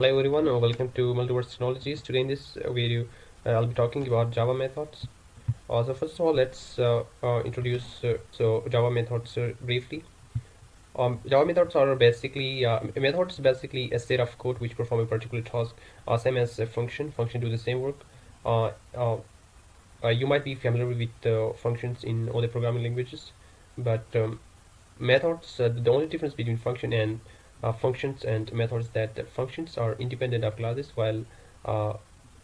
Hello everyone, welcome to Multiverse Technologies. Today in this video, I'll be talking about Java methods. So first of all, let's introduce Java methods briefly. Java methods are basically basically a set of code which perform a particular task, same as a function. Function do the same work. Uh, uh, you might be familiar with functions in other programming languages, but methods, the only difference between functions and methods that functions are independent of classes, while uh,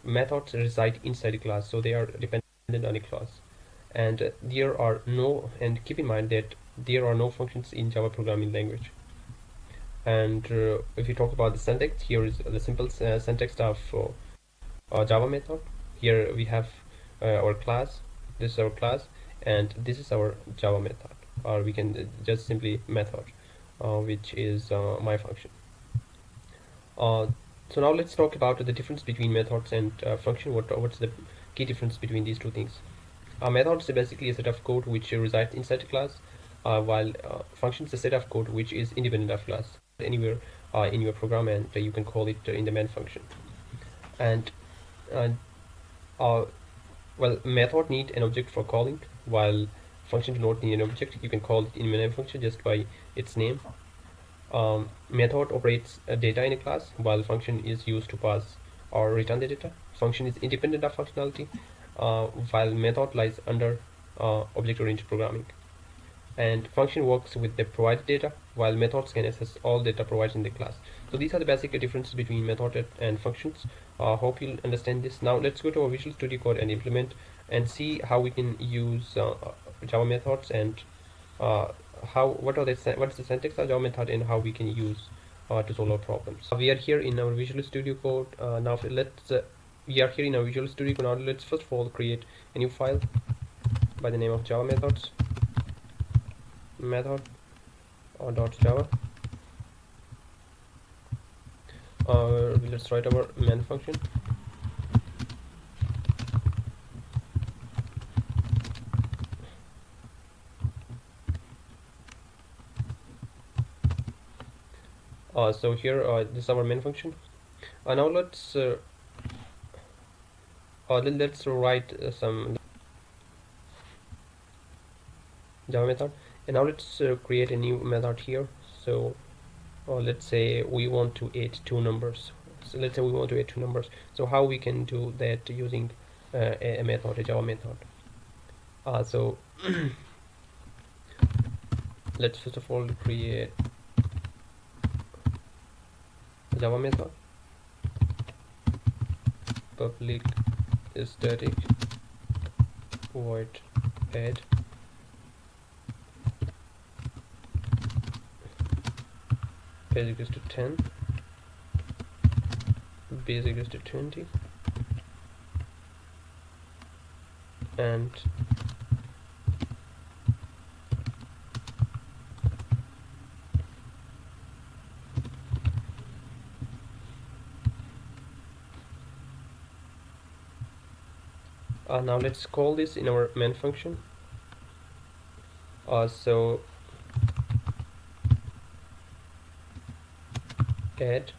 methods reside inside a class, so they are dependent on a class. And keep in mind that there are no functions in Java programming language. And if you talk about the syntax, here is the simple syntax of Java method. Here we have our class. This is our class, and this is our Java method, or we can just simply method, which is my function. Uh, so now let's talk about the difference between methods and function. What's the key difference between these two things? Methods is basically a set of code which resides inside a class, while functions is a set of code which is independent of class anywhere in your program, and you can call it in the main function. And uh, uh, well, method need an object for calling, while function do not need an object. You can call it in main function just by its name. Method operates data in a class, while function is used to pass or return the data. Function is independent of functionality, while method lies under object-oriented programming. And function works with the provided data, while methods can access all data provided in the class. So these are the basic differences between method and functions. Hope you'll understand this. Now let's go to our Visual Studio Code and implement and see how we can use Java methods and uh, what's the syntax of Java method and how we can use to solve our problems. We are here in our Visual Studio Code. We are here in our Visual Studio Code. Now let's first of all create a new file by the name of Java methods method or .java. Let's write our main function. So here this is our main function. Now let's write some Java method, and now let's create a new method here. So let's say we want to add two numbers. So how we can do that using a method, a Java method. So let's first of all create a Java method. Public static void add base equals to 10, base equals to 20, and now let's call this in our main function. So add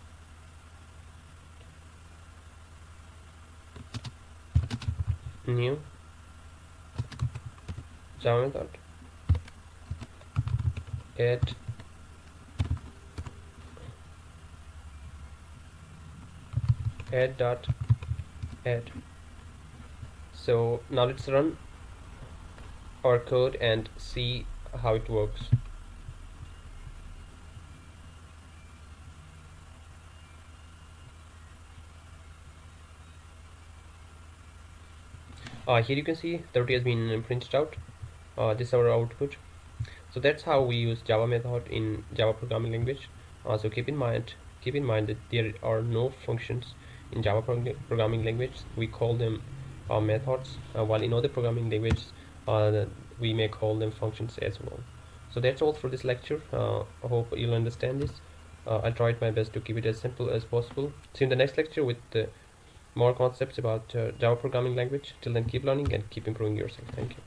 new Java method, add dot add. So now let's run our code and see how it works. Here you can see 30 has been printed out. This is our output. So that's how we use Java method in Java programming language. So keep in mind that there are no functions in Java programming language. We call them methods, while in other programming languages we may call them functions as well. So that's all for this lecture. I hope you'll understand this. I'll try my best to keep it as simple as possible. See you in the next lecture with more concepts about Java programming language. Till then, keep learning and keep improving yourself. Thank you.